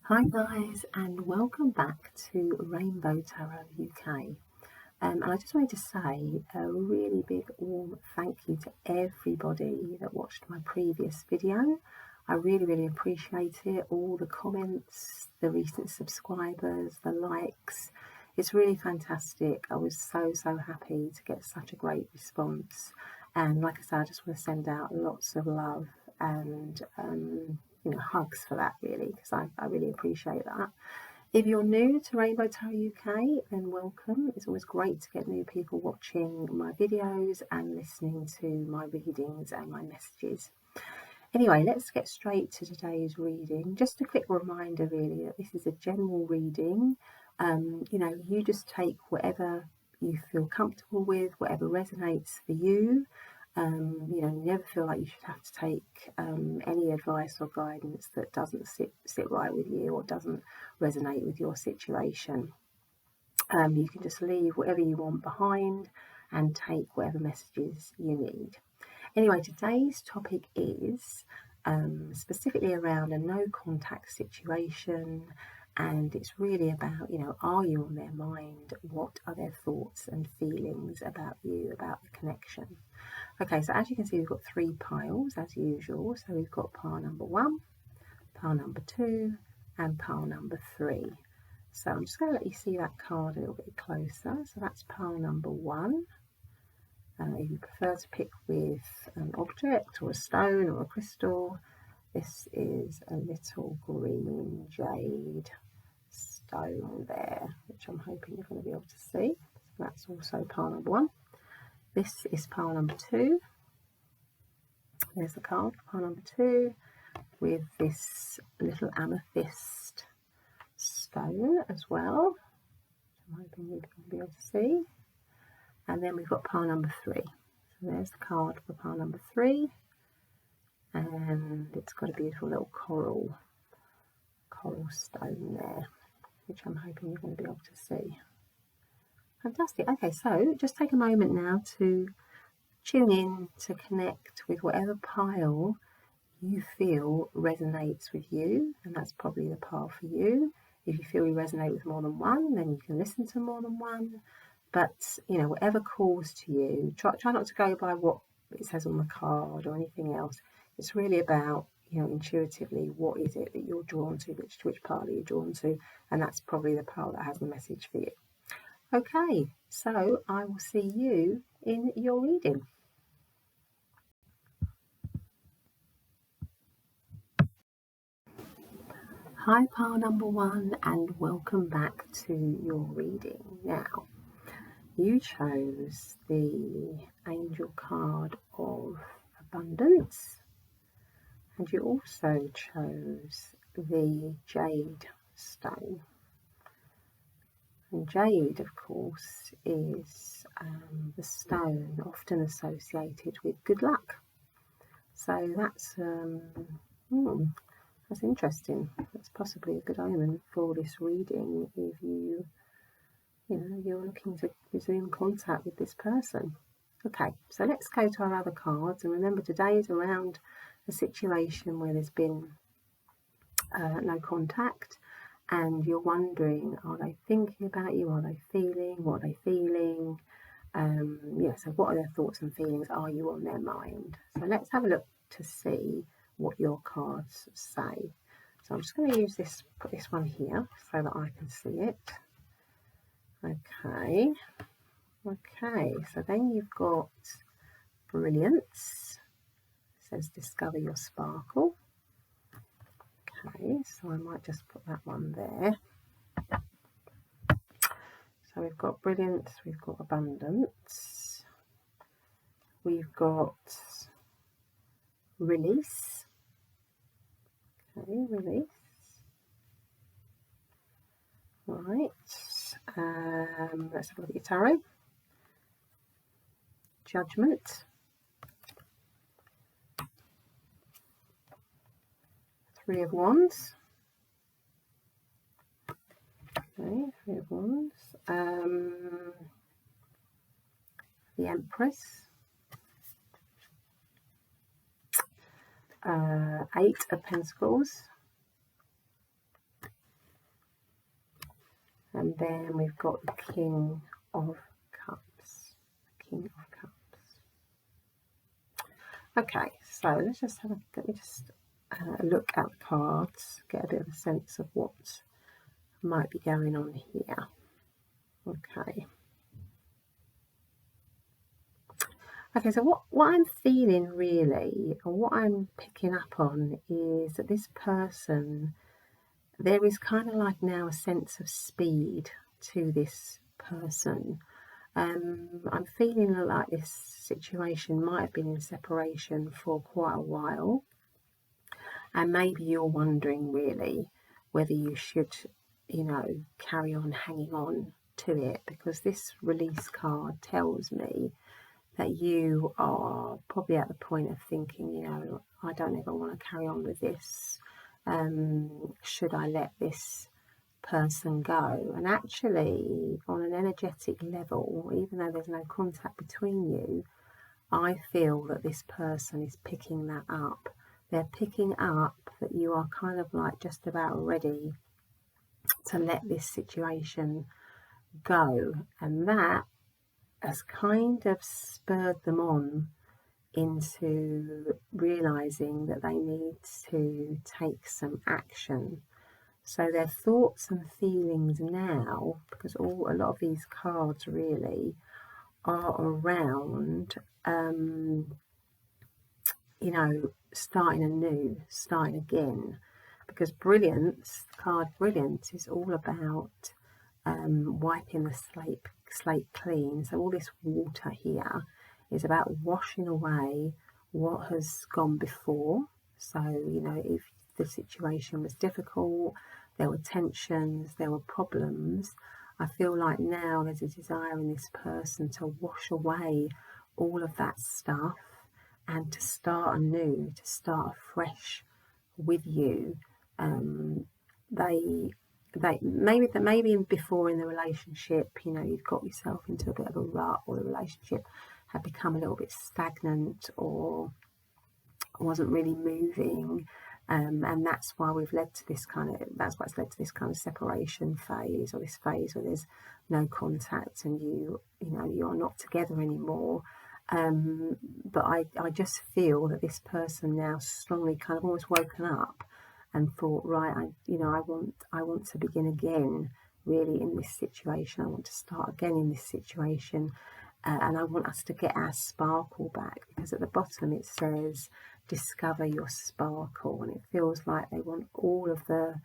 Hi guys, and welcome back to Rainbow Tarot UK. And I just wanted to say a really big warm thank you to everybody that watched my previous video. I really appreciate it, all the comments, the recent subscribers, the likes. It's really fantastic. I was so happy to get such a great response, and like I said, I just want to send out lots of love and hugs for that, really, because I really appreciate that. If you're new to Rainbow Tarot UK, then welcome. It's always great to get new people watching my videos and listening to my readings and my messages. Anyway, let's get straight to today's reading. Just a quick reminder, really, that this is a general reading. You just take whatever you feel comfortable with, whatever resonates for you. You never feel like you should have to take any advice or guidance that doesn't sit right with you or doesn't resonate with your situation. You can just leave whatever you want behind and take whatever messages you need. Anyway, today's topic is specifically around a no contact situation, and it's really about, are you on their mind? What are their thoughts and feelings about you, about the connection? Okay, so as you can see, we've got three piles as usual. So we've got pile number 1, pile number 2, and pile number 3. So I'm just going to let you see that card a little bit closer. So that's pile number 1. If you prefer to pick with an object or a stone or a crystal, this is a little green jade stone there, which I'm hoping you're going to be able to see. So that's also pile number 1. This is pile number 2. There's the card for pile number 2 with this little amethyst stone as well. I'm hoping you can be able to see. And then we've got pile number 3. So there's the card for pile number 3. And it's got a beautiful little coral stone there, which I'm hoping you're going to be able to see. Fantastic. Okay, so just take a moment now to tune in, to connect with whatever pile you feel resonates with you, and that's probably the pile for you. If you feel you resonate with more than one, then you can listen to more than one. But whatever calls to you, try not to go by what it says on the card or anything else. It's really about, intuitively, what is it that you're drawn to, which pile are you drawn to, and that's probably the pile that has the message for you. Okay, so I will see you in your reading. Hi, pile number 1, and welcome back to your reading. Now, you chose the angel card of abundance, and you also chose the jade stone. And jade, of course, is the stone often associated with good luck. So that's interesting. That's possibly a good omen for this reading if you're looking to resume contact with this person. Okay, so let's go to our other cards, and remember today is around a situation where there's been no contact, and you're wondering, are they thinking about you? Are they feeling? What are they feeling? So what are their thoughts and feelings? Are you on their mind? So let's have a look to see what your cards say. So I'm just going to put this one here so that I can see it. Okay, so then you've got brilliance. It says discover your sparkle. Okay, so I might just put that one there. So we've got brilliance, we've got abundance, we've got release. Okay, release. Right. Let's have a look at your tarot. Judgment. Three of Wands. Okay, Three of Wands. The Empress. 8 of Pentacles. And then we've got the King of Cups. King of Cups. Okay, so let me just look at the cards, get a bit of a sense of what might be going on here. Okay. Okay, so what I'm feeling really, and what I'm picking up on, is that this person, there is kind of like now a sense of speed to this person. I'm feeling like this situation might have been in separation for quite a while, and maybe you're wondering really whether you should, carry on hanging on to it, because this release card tells me that you are probably at the point of thinking, I don't ever want to carry on with this. Should I let this person go? And actually, on an energetic level, even though there's no contact between you, I feel that this person is picking that up. They're picking up that you are kind of like just about ready to let this situation go, and that has kind of spurred them on into realizing that they need to take some action. So their thoughts and feelings now, because a lot of these cards really are around, starting anew, starting again. Because brilliance, the card brilliance, is all about wiping the slate clean. So all this water here is about washing away what has gone before. So, if the situation was difficult, there were tensions, there were problems, I feel like now there's a desire in this person to wash away all of that stuff and to start anew, to start afresh with you. Maybe before in the relationship, you'd got yourself into a bit of a rut, or the relationship had become a little bit stagnant or wasn't really moving, and that's why it's led to this kind of separation phase, or this phase where there's no contact and you are not together anymore. But I just feel that this person now strongly kind of almost woken up and thought, right, I want to begin again, really, in this situation. I want to start again in this situation, and I want us to get our sparkle back, because at the bottom it says discover your sparkle, and it feels like they want all of the,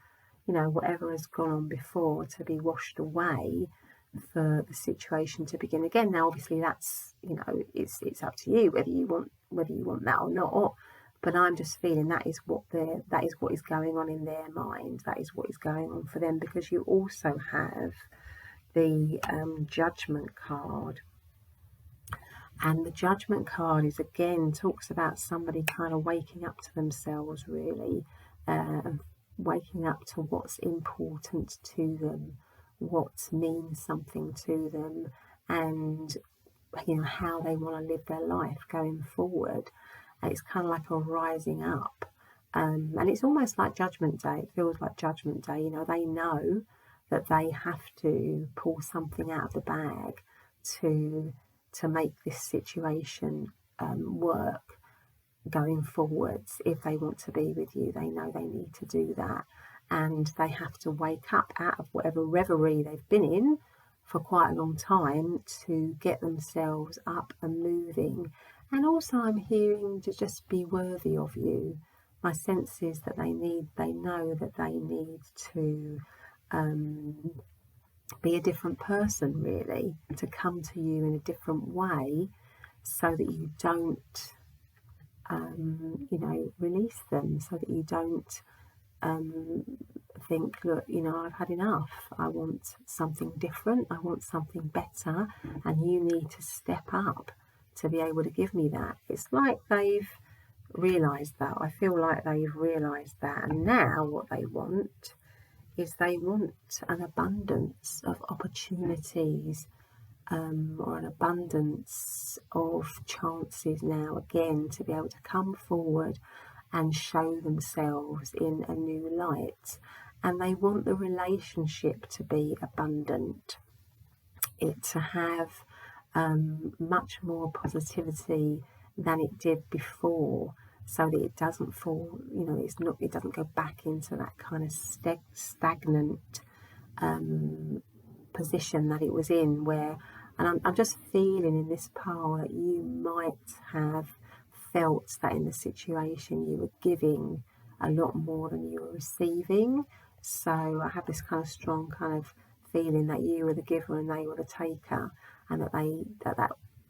whatever has gone on before to be washed away for the situation to begin again. Now, obviously, that's it's up to you whether you want that or not. But I'm just feeling that is what is going on in their mind. That is what is going on for them, because you also have the Judgment card. And the Judgment card is, again, talks about somebody kind of waking up to themselves, really, and waking up to what's important to them, what means something to them, and how they want to live their life going forward. And it's kind of like a rising up, and it's almost like Judgment Day. It feels like Judgment Day. They know that they have to pull something out of the bag to make this situation work going forwards. If they want to be with you, they know they need to do that, and they have to wake up out of whatever reverie they've been in for quite a long time to get themselves up and moving. And also, I'm hearing to just be worthy of you. My sense is that they know that they need to be a different person, really, to come to you in a different way, so that you don't, release them, so that you don't think, look, I've had enough. I want something different. I want something better, and you need to step up to be able to give me that. It's like they've realised that. I feel like they've realised that, and now what they want is they want an abundance of opportunities, or an abundance of chances now, again, to be able to come forward and show themselves in a new light. and they want the relationship to be abundant, it to have much more positivity than it did before, so that it doesn't fall, it doesn't go back into that kind of stagnant position that it was in, where, and I'm just feeling in this pile that you might have felt that in the situation you were giving a lot more than you were receiving. So I have this kind of strong kind of feeling that you were the giver and they were the taker, and that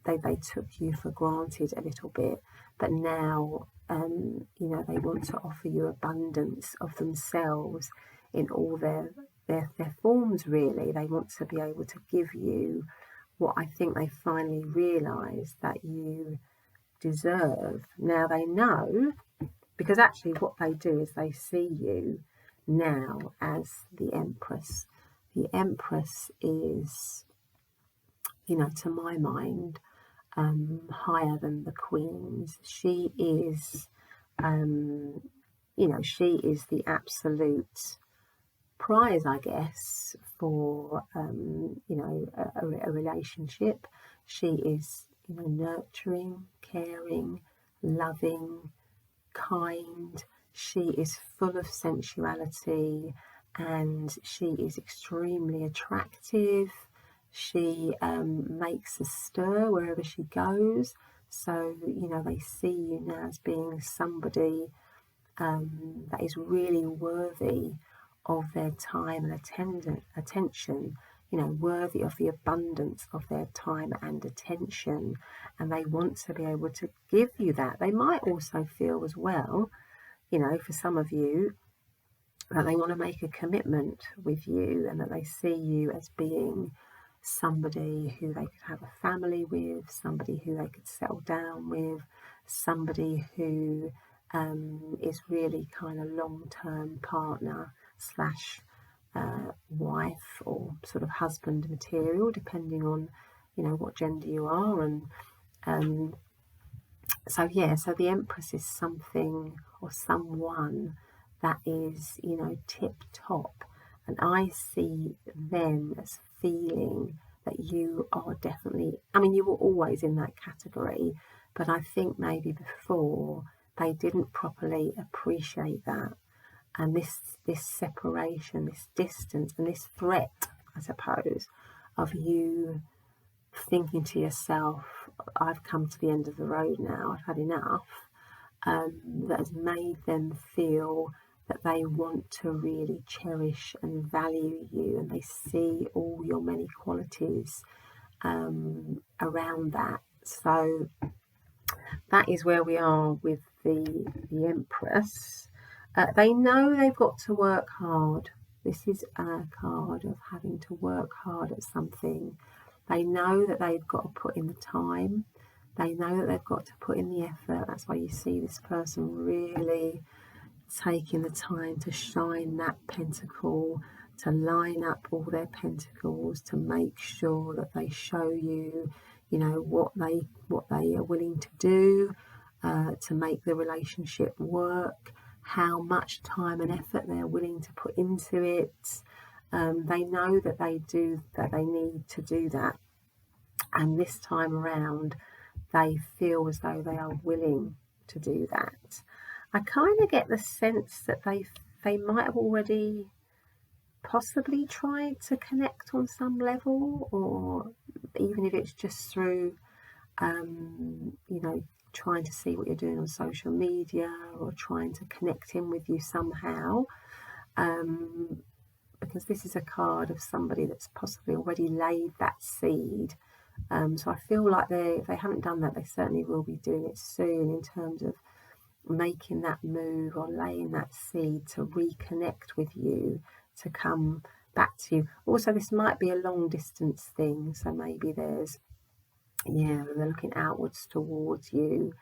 they took you for granted a little bit. But now, they want to offer you abundance of themselves in all their forms, really. They want to be able to give you what I think they finally realise that you deserve. Now they know, because actually what they do is they see you now as the Empress. The Empress is, to my mind, higher than the Queens. She is, she is the absolute prize, I guess, for, a relationship. She is, nurturing, caring, loving, kind. She is full of sensuality, and she is extremely attractive. She makes a stir wherever she goes. So, they see you now as being somebody that is really worthy of their time and attention, worthy of the abundance of their time and attention. And they want to be able to give you that. They might also feel as well, for some of you, that they want to make a commitment with you, and that they see you as being somebody who they could have a family with, somebody who they could settle down with, somebody who is really kind of long-term partner slash wife, or sort of husband material, depending on what gender you are. And so the Empress is something or someone that is tip top, and I see them as feeling that you are definitely, you were always in that category, but I think maybe before they didn't properly appreciate that. And this separation, this distance, and this threat, I suppose, of you thinking to yourself, I've come to the end of the road now, I've had enough, that has made them feel that they want to really cherish and value you, and they see all your many qualities around that. So that is where we are with the Empress. They know they've got to work hard. This is a card of having to work hard at something. They know that they've got to put in the time. They know that they've got to put in the effort. That's why you see this person really taking the time to shine that pentacle, to line up all their pentacles, to make sure that they show you, what they are willing to do to make the relationship work, how much time and effort they're willing to put into it. They know that they need to do that, and this time around they feel as though they are willing to do that. I kind of get the sense that they might have already possibly tried to connect on some level, or even if it's just through trying to see what you're doing on social media, or trying to connect in with you somehow, because this is a card of somebody that's possibly already laid that seed. So I feel like if they haven't done that, they certainly will be doing it soon, in terms of making that move or laying that seed to reconnect with you, to come back to you. Also, this might be a long distance thing, so maybe they're looking outwards towards you,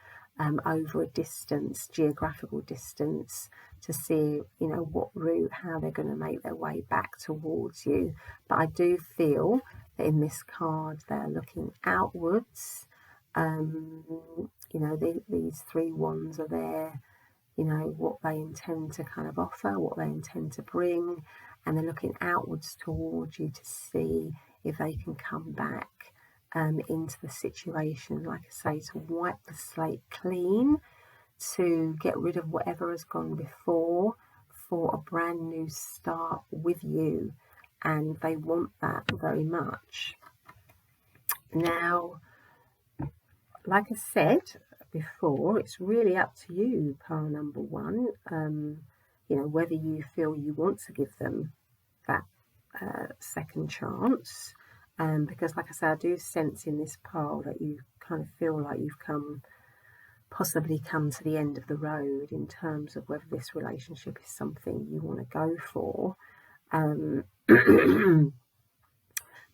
over a distance, geographical distance, to see what route, how they're going to make their way back towards you. But I do feel that in this card they're looking outwards. These three wands are there, you know, what they intend to kind of offer, what they intend to bring, and they're looking outwards towards you to see if they can come back into the situation, like I say, to wipe the slate clean, to get rid of whatever has gone before for a brand new start with you. And they want that very much. Now, like I said before, it's really up to you, pile number one, you know, whether you feel you want to give them that second chance. Because like I say, I do sense in this pile that you kind of feel like you've possibly come to the end of the road in terms of whether this relationship is something you want to go for.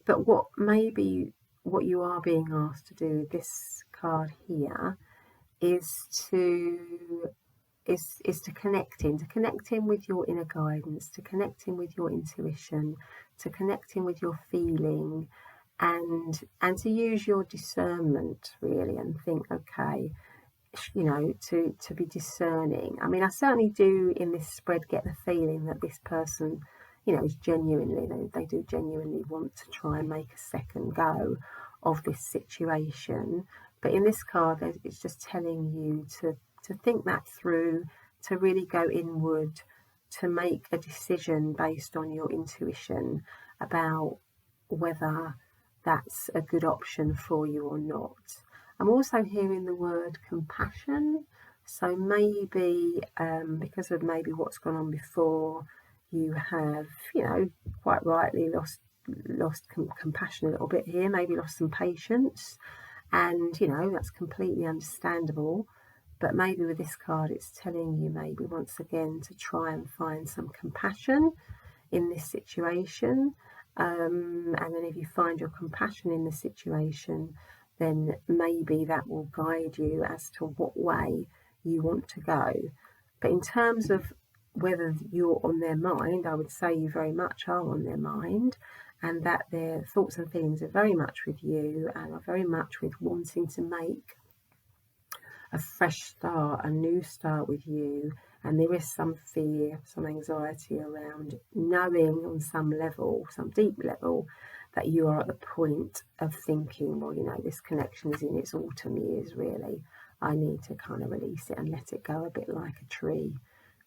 But what you are being asked to do with this card here is to connect in with your inner guidance, to connect in with your intuition, to connect in with your feeling, and to use your discernment really, and think, okay, you know, to be discerning. I mean, I certainly do in this spread get the feeling that this person, you know, is genuinely, they do genuinely want to try and make a second go of this situation. But in this card, it's just telling you to think that through, to really go inward, to make a decision based on your intuition about whether that's a good option for you or not. I'm also hearing the word compassion. So maybe because of maybe what's gone on before, you have, you know, quite rightly lost compassion a little bit here, maybe lost some patience. And, you know, that's completely understandable. But maybe with this card, it's telling you maybe once again to try and find some compassion in this situation. And then if you find your compassion in the situation, then maybe that will guide you as to what way you want to go. But in terms of whether you're on their mind, I would say you very much are on their mind, and that their thoughts and feelings are very much with you and are very much with wanting to make a fresh start, a new start with you. And there is some fear, some anxiety around knowing on some level, some deep level, that you are at the point of thinking, well, you know, this connection is in its autumn years, really. I need to kind of release it and let it go, a bit like a tree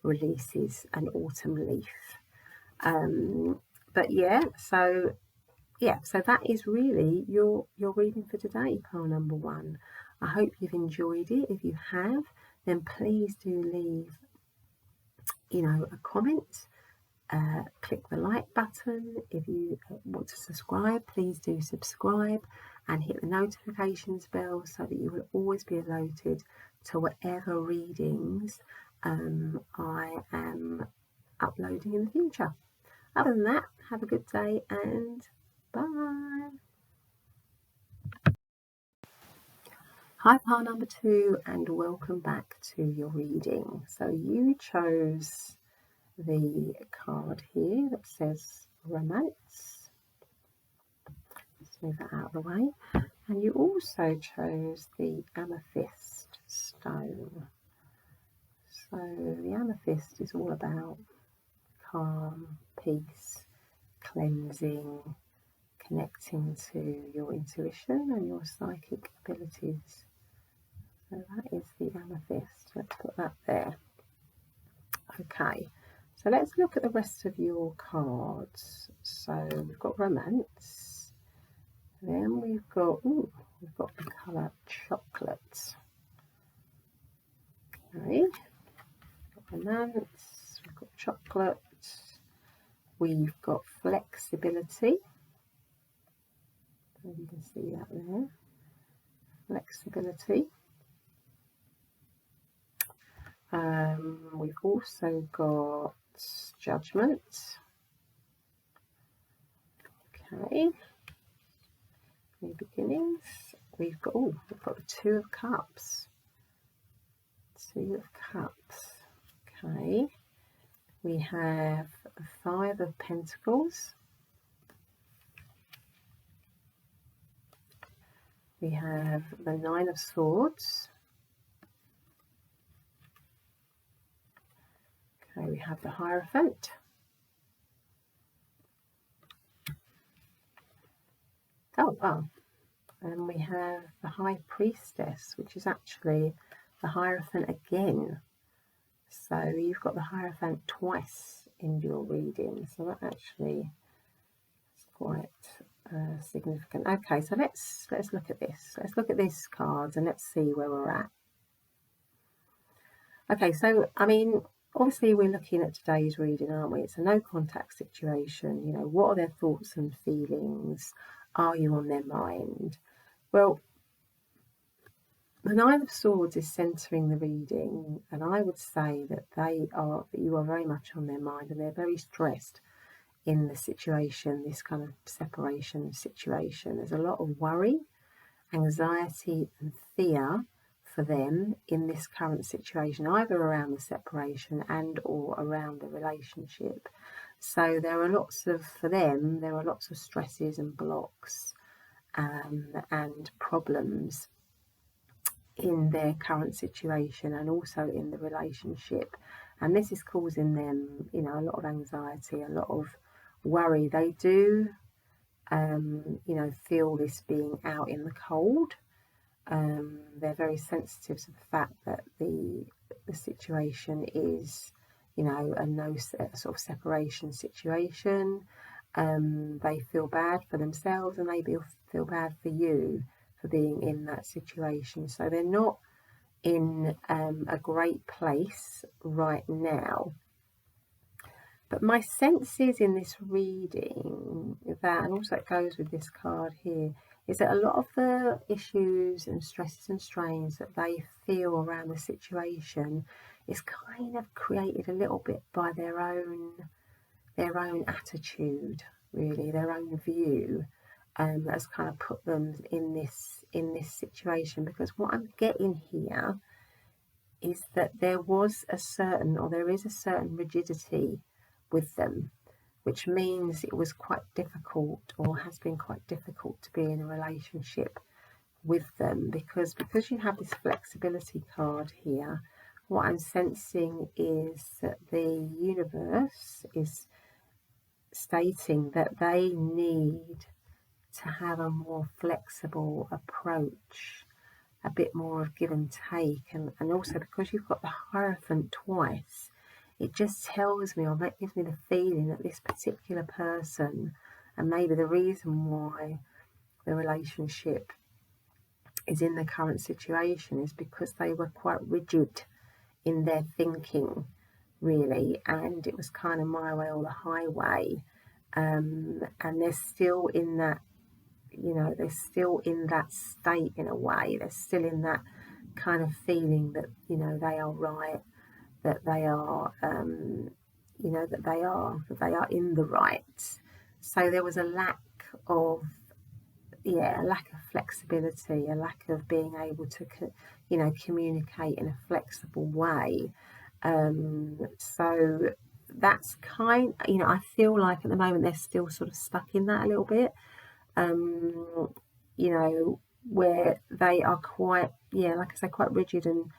releases an autumn leaf. But yeah, so that is really your reading for today, pile number one. I hope you've enjoyed it. If you have, then please do leave, you know, a comment. Click the like button. If you want to subscribe, please do subscribe and hit the notifications bell so that you will always be alerted to whatever readings I am uploading in the future. Other than that, have a good day and bye. Hi, pile number two, and welcome back to your reading. So you chose the card here that says romance. Let's move that out of the way. And you also chose the amethyst stone. So the amethyst is all about calm, peace, cleansing, connecting to your intuition and your psychic abilities. So that is the amethyst. Let's put that there. Okay, so let's look at the rest of your cards. So we've got romance. Then we've got the colour chocolate. Okay, romance, we've got chocolate, we've got flexibility. So you can see that there. Flexibility. We've also got judgment. Okay. New beginnings. We've got the Two of Cups. Two of Cups. Okay. We have the Five of Pentacles. We have the Nine of Swords. Okay, we have the Hierophant. Oh, well, and we have the High Priestess, which is actually the Hierophant again. So you've got the Hierophant twice in your reading, so that actually is quite significant. Okay, so let's look at this. Let's look at this card and let's see where we're at. Okay, so I mean, obviously we're looking at today's reading, aren't we? It's a no contact situation. You know, what are their thoughts and feelings? Are you on their mind? Well, the Nine of Swords is centering the reading, and I would say that you are very much on their mind, and they're very stressed in the situation, this kind of separation situation. There's a lot of worry, anxiety, and fear for them in this current situation, either around the separation and or around the relationship. So there are lots of stresses and blocks and problems in their current situation and also in the relationship, and this is causing them, you know, a lot of anxiety, a lot of worry. They do you know, feel this being out in the cold. They're very sensitive to the fact that the situation is, you know, a sort of separation situation. They feel bad for themselves and they feel bad for you for being in that situation. So they're not in a great place right now. But my sense is in this reading that, and also it goes with this card here, is that a lot of the issues and stresses and strains that they feel around the situation is kind of created a little bit by their own attitude, really, their own view, that has kind of put them in this situation. Because what I'm getting here is that there is a certain rigidity with them, which means it was quite difficult, or has been quite difficult, to be in a relationship with them, because you have this flexibility card here. What I'm sensing is that the universe is stating that they need to have a more flexible approach, a bit more of give and take, and also because you've got the Hierophant twice, it just tells me, or that gives me the feeling that this particular person, and maybe the reason why the relationship is in the current situation, is because they were quite rigid in their thinking, really, and it was kind of my way or the highway, and they're still in that, you know, they're still in that state in a way. They're still in that kind of feeling that, you know, they are right, that they are, you know, that they are in the right. So there was a lack of flexibility, a lack of being able to, you know, communicate in a flexible way. So that's you know, I feel like at the moment they're still sort of stuck in that a little bit. You know, where they are quite, like I say, quite rigid and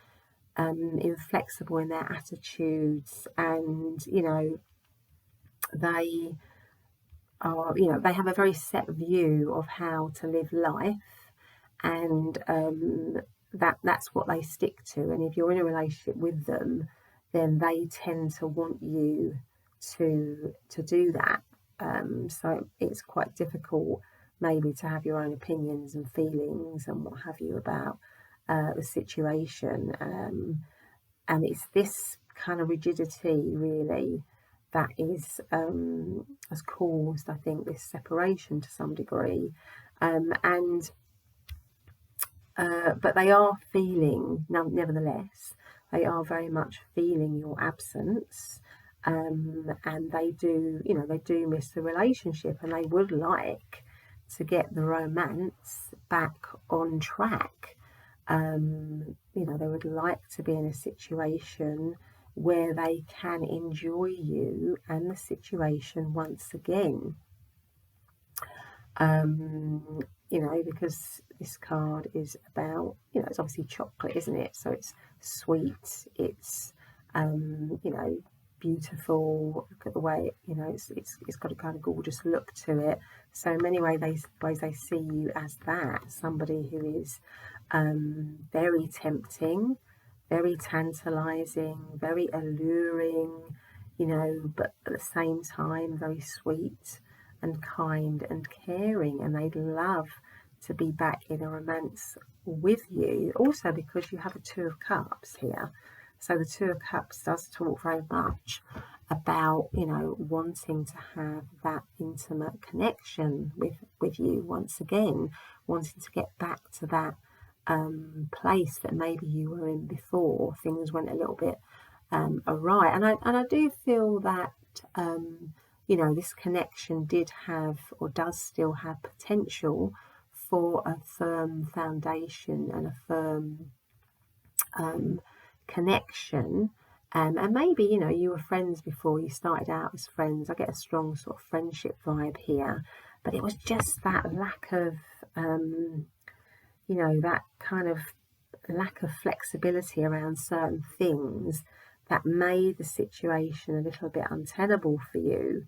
inflexible in their attitudes, and, you know, they are, you know, they have a very set view of how to live life, and that's what they stick to. And if you're in a relationship with them, then they tend to want you to do that. So it's quite difficult maybe to have your own opinions and feelings and what have you about the situation, and it's this kind of rigidity really that is has caused, I think, this separation to some degree, but they are feeling, nevertheless, they are very much feeling your absence, and they do, you know, they do miss the relationship, and they would like to get the romance back on track. You know, they would like to be in a situation where they can enjoy you and the situation once again. You know, because this card is about, you know, it's obviously chocolate, isn't it? So it's sweet, it's, you know, beautiful. Look at the way, you know, it's got a kind of gorgeous look to it. So in many ways they see you as that, somebody who is very tempting, very tantalizing, very alluring, you know, but at the same time very sweet and kind and caring, and they'd love to be back in a romance with you. Also because you have a Two of Cups here. So the Two of Cups does talk very much about, you know, wanting to have that intimate connection with you once again, wanting to get back to that place that maybe you were in before things went a little bit awry. And I do feel that you know, this connection did have, or does still have, potential for a firm foundation and a firm connection. And maybe, you know, you were friends before, you started out as friends. I get a strong sort of friendship vibe here, but it was just that lack of, you know, that kind of lack of flexibility around certain things that made the situation a little bit untenable for you.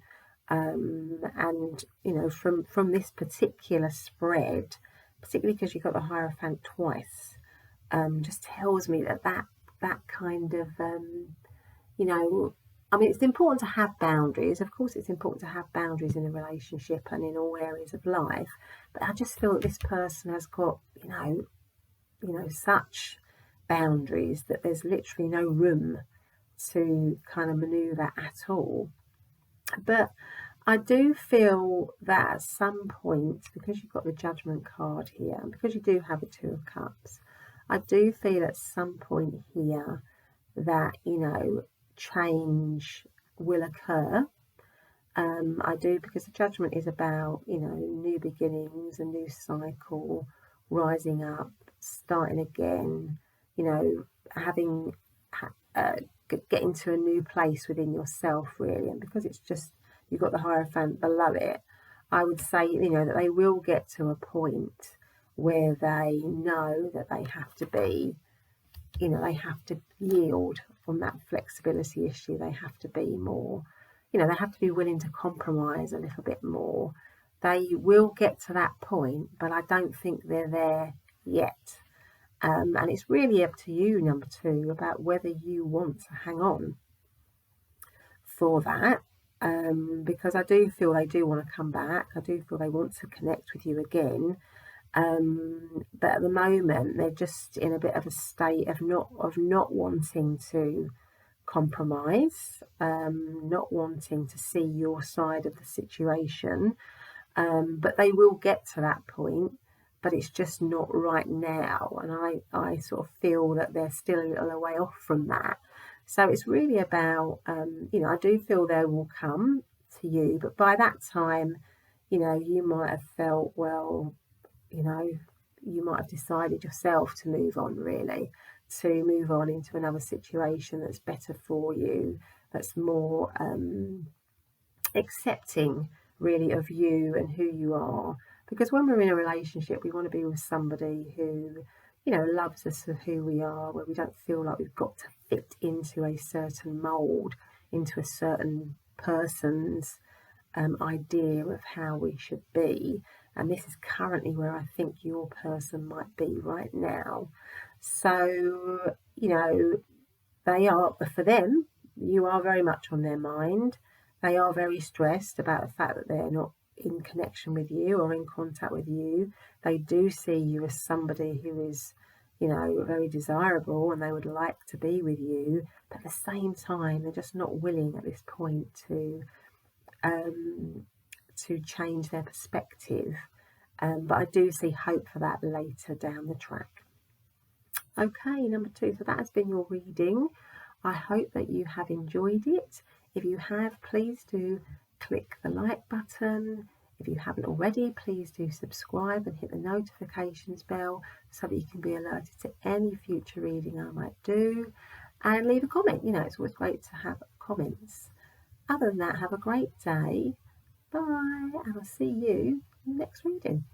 And, you know, from this particular spread, particularly because you got the Hierophant twice, just tells me that kind of, you know, I mean, it's important to have boundaries. Of course, it's important to have boundaries in a relationship and in all areas of life. But I just feel that this person has got, you know, such boundaries that there's literally no room to kind of maneuver at all. But I do feel that at some point, because you've got the Judgment card here, and because you do have a Two of Cups, I do feel at some point here that, you know, change will occur. I do, because the Judgment is about, you know, new beginnings, a new cycle, rising up, starting again, you know, having getting to a new place within yourself, really. And because it's just, you've got the Hierophant below it, I would say, you know, that they will get to a point where they know that they have to be, you know, they have to yield from that flexibility issue. They have to be more, you know, they have to be willing to compromise a little bit more. They will get to that point, but I don't think they're there yet. And it's really up to you, number two, about whether you want to hang on for that. Because I do feel they do want to come back. I do feel they want to connect with you again. But at the moment, they're just in a bit of a state of not wanting to compromise, not wanting to see your side of the situation. But they will get to that point, but it's just not right now. And I sort of feel that they're still a little way off from that. So it's really about, you know, I do feel they will come to you, but by that time, you know, you might have felt, well, you know, you might have decided yourself to move on, really, to move on into another situation that's better for you, that's more accepting, really, of you and who you are. Because when we're in a relationship, we want to be with somebody who, you know, loves us for who we are, where we don't feel like we've got to fit into a certain mould, into a certain person's idea of how we should be. And this is currently where I think your person might be right now. So, you know, they are, for them, you are very much on their mind. They are very stressed about the fact that they're not in connection with you or in contact with you. They do see you as somebody who is, you know, very desirable, and they would like to be with you. But at the same time, they're just not willing at this point to change their perspective. But I do see hope for that later down the track. Okay, number two, so that has been your reading. I hope that you have enjoyed it. If you have, please do click the like button. If you haven't already, please do subscribe and hit the notifications bell so that you can be alerted to any future reading I might do. And leave a comment. You know, it's always great to have comments. Other than that, have a great day. Bye, and I'll see you next reading.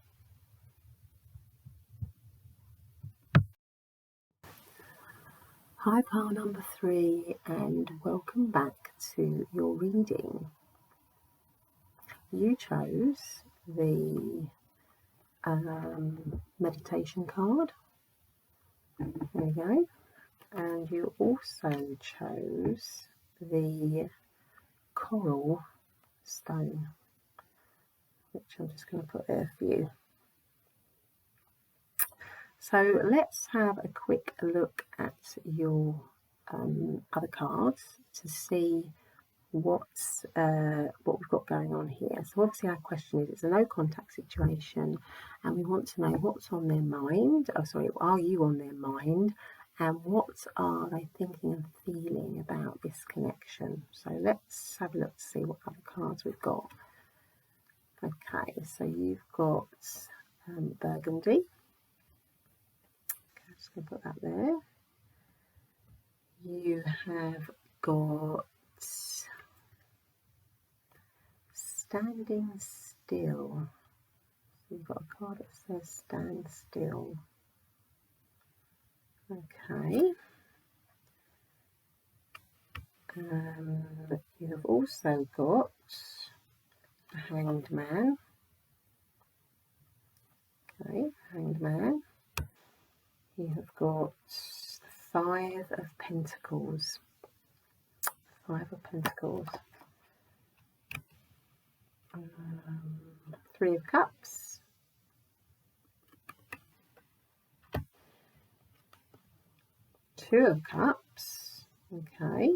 Hi, pile number 3, and welcome back to your reading. You chose the meditation card. There we go. And you also chose the coral stone, which I'm just going to put there for you. So let's have a quick look at your other cards to see what we've got going on here. So obviously our question is, it's a no contact situation and we want to know what's on their mind. Are you on their mind, and what are they thinking and feeling about this connection? So let's have a look to see what other cards we've got. Okay, so you've got burgundy. Okay, just going to put that there. You have got standing still. So you've got a card that says stand still. Okay. You have also got a hanged man. Okay, hanged man. You have got the 5 of Pentacles. 5 of Pentacles. 3 of Cups. 2 of Cups. Okay.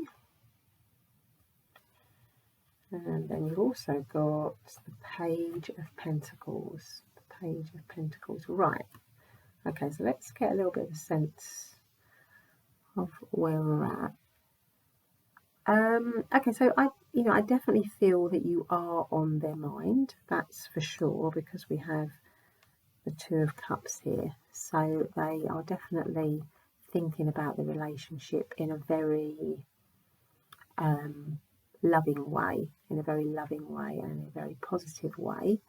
And then you've also got the Page of Pentacles. The Page of Pentacles. Right. Okay, so let's get a little bit of a sense of where we're at. Okay, so I definitely feel that you are on their mind. That's for sure, because we have the 2 of Cups here. So they are definitely thinking about the relationship in a very loving way, in a very loving way and in a very positive way.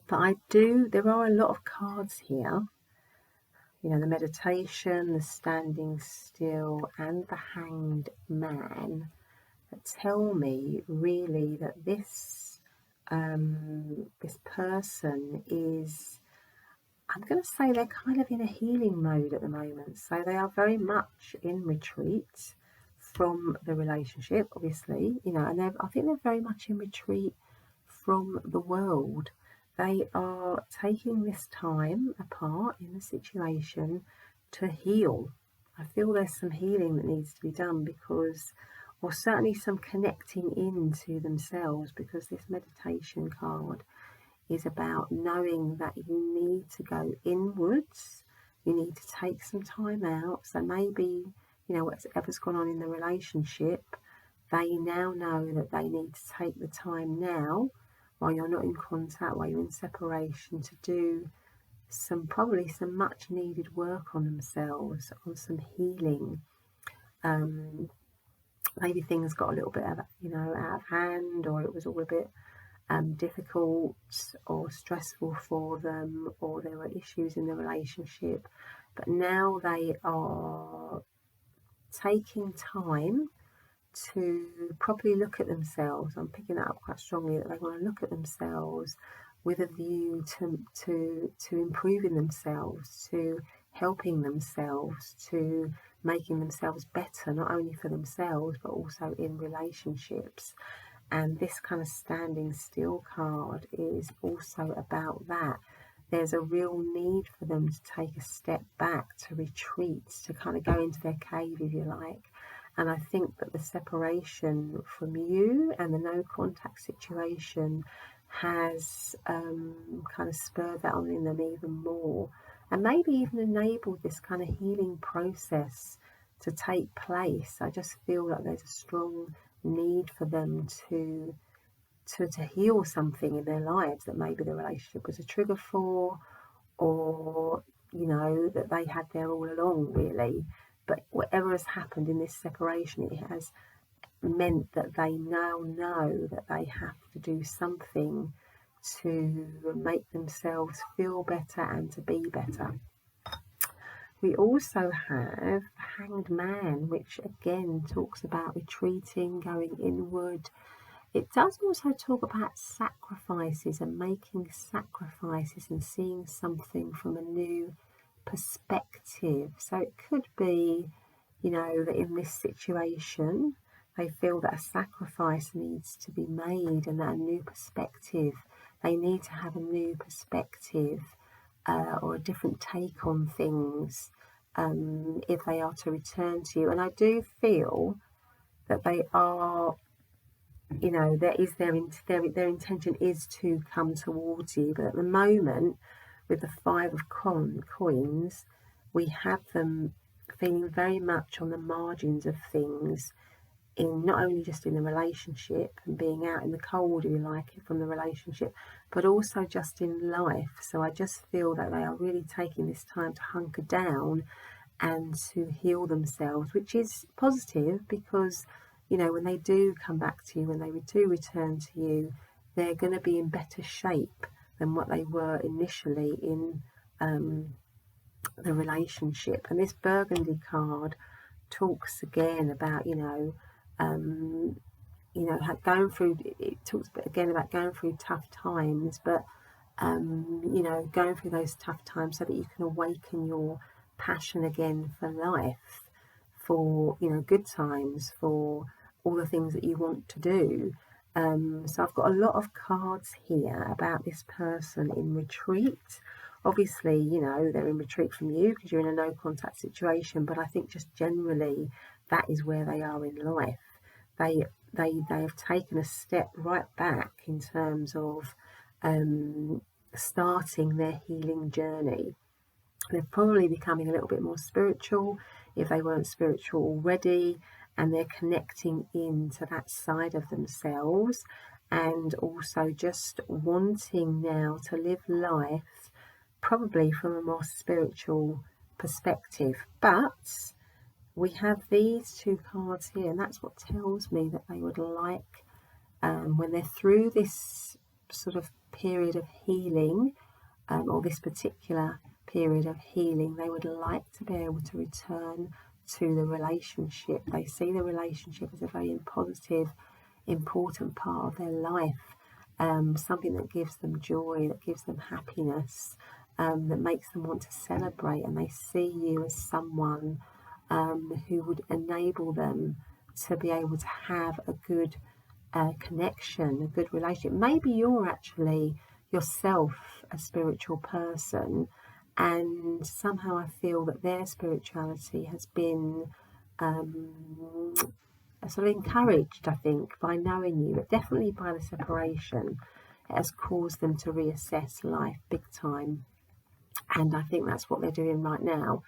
But there are a lot of cards here. You know, the meditation, the standing still, and the hanged man that tell me really that this person is, I'm going to say they're kind of in a healing mode at the moment. So they are very much in retreat from the relationship, obviously, and I think they're very much in retreat from the world. They are taking this time apart in the situation to heal. I feel there's some healing that needs to be done, or certainly some connecting into themselves, because this meditation card is about knowing that you need to go inwards, you need to take some time out. So maybe, whatever's gone on in the relationship, they now know that they need to take the time now, while you're not in contact, while you're in separation, to do probably some much needed work on themselves, on some healing. Maybe things got a little bit out of hand, or it was all a bit difficult or stressful for them, or there were issues in the relationship. But now they are taking time to properly look at themselves. I'm picking that up quite strongly, that they want to look at themselves with a view to improving themselves, to helping themselves, to making themselves better, not only for themselves but also in relationships. And this kind of standing still card is also about that. There's a real need for them to take a step back, to retreat, to kind of go into their cave, if you like. And I think that the separation from you and the no contact situation has kind of spurred that on in them even more, and maybe even enabled this kind of healing process to take place. I just feel like there's a strong need for them to heal something in their lives that maybe the relationship was a trigger for, or that they had there all along, really. But whatever has happened in this separation, it has meant that they now know that they have to do something to make themselves feel better and to be better. We also have the Hanged Man, which again talks about retreating, going inward. It does also talk about sacrifices and making sacrifices and seeing something from a new perspective. So it could be, that in this situation they feel that a sacrifice needs to be made and that a new perspective, they need to have a new perspective or a different take on things if they are to return to you. And I do feel that they are, there is their intention is to come towards you. But at the moment, with the Five of Coins, we have them feeling very much on the margins of things, in not only just in the relationship and being out in the cold, if you like it, from the relationship, but also just in life. So I just feel that they are really taking this time to hunker down and to heal themselves, which is positive because, when they do come back to you, when they do return to you, they're going to be in better shape than what they were initially in the relationship. And this Burgundy card talks again about, going through, it talks again about going through tough times, but, going through those tough times so that you can awaken your passion again for life, for, good times, for all the things that you want to do. So I've got a lot of cards here about this person in retreat. Obviously, they're in retreat from you because you're in a no contact situation, but I think just generally that is where they are in life. They have taken a step right back in terms of starting their healing journey. They're probably becoming a little bit more spiritual if they weren't spiritual already, and they're connecting into that side of themselves, and also just wanting now to live life probably from a more spiritual perspective. But we have these two cards here, and that's what tells me that they would like, when they're through this sort of period of healing, or this particular period of healing, they would like to be able to return to the relationship. They see the relationship as a very positive, important part of their life, something that gives them joy, that gives them happiness, that makes them want to celebrate, and they see you as someone who would enable them to be able to have a good connection, a good relationship. Maybe you're actually yourself a spiritual person, and somehow I feel that their spirituality has been sort of encouraged, I think, by knowing you, but definitely by the separation. It has caused them to reassess life big time, and I think that's what they're doing right now.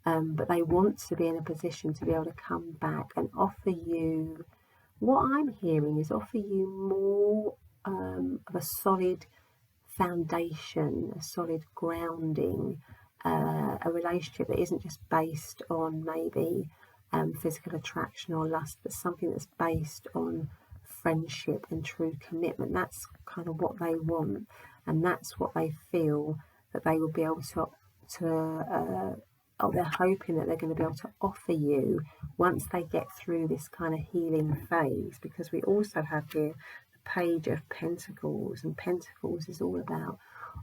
But they want to be in a position to be able to come back and offer you, what I'm hearing is offer you more of a solid foundation, a solid grounding, a relationship that isn't just based on maybe physical attraction or lust, but something that's based on friendship and true commitment. That's kind of what they want, and that's what they feel that they will be able they're hoping that they're going to be able to offer you once they get through this kind of healing phase. Because we also have here the Page of Pentacles, and Pentacles is all about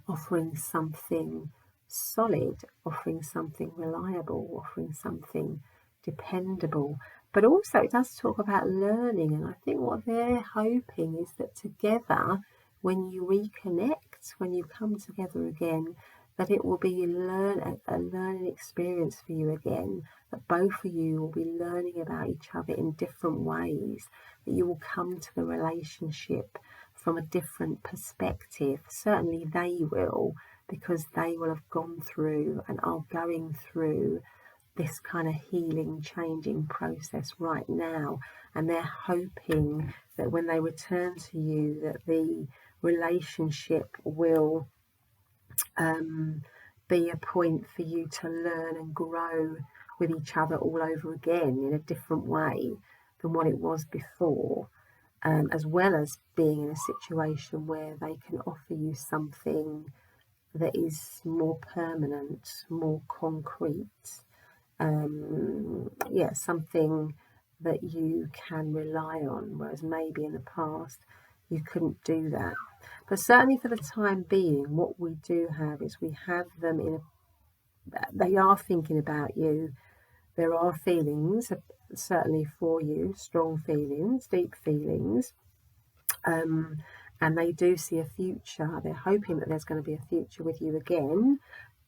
offering something solid, offering something reliable, offering something dependable. But also it does talk about learning, and I think what they're hoping is that together, when you reconnect, when you come together again, that it will be a learning experience for you again, that both of you will be learning about each other in different ways, that you will come to the relationship from a different perspective. Certainly they will, because they will have gone through and are going through this kind of healing, changing process right now, and they're hoping that when they return to you, that the relationship will be a point for you to learn and grow with each other all over again in a different way than what it was before, as well as being in a situation where they can offer you something that is more permanent, more concrete. Yeah, something that you can rely on, whereas maybe in the past you couldn't do that. But certainly for the time being, what we do have is we have them they are thinking about you. There are feelings, certainly for you, strong feelings, deep feelings, and they do see a future. They're hoping that there's going to be a future with you again,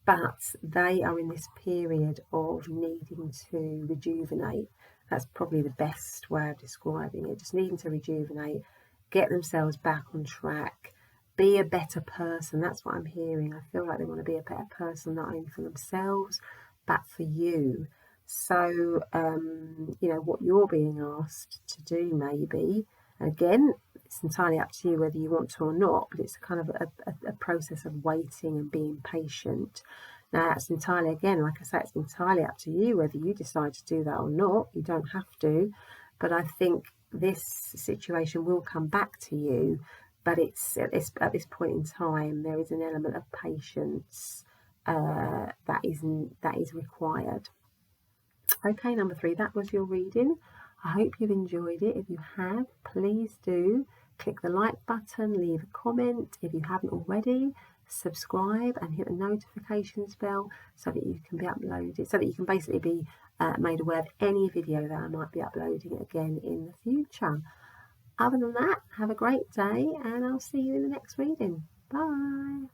but they are in this period of needing to rejuvenate. That's probably the best way of describing it. Just needing to rejuvenate, get themselves back on track, be a better person. That's what I'm hearing. I feel like they want to be a better person, not only for themselves, but for you. So, what you're being asked to do, maybe, again, it's entirely up to you whether you want to or not, but it's kind of a process of waiting and being patient. Now, that's entirely, again, like I say, it's entirely up to you whether you decide to do that or not. You don't have to. But I think this situation will come back to you. But it's at this point in time, there is an element of patience that is required. Okay, number 3, that was your reading. I hope you've enjoyed it. If you have, please do click the like button, leave a comment. If you haven't already, subscribe and hit the notifications bell so that you can be uploaded, so that you can basically be made aware of any video that I might be uploading again in the future. Other than that, have a great day and I'll see you in the next reading. Bye.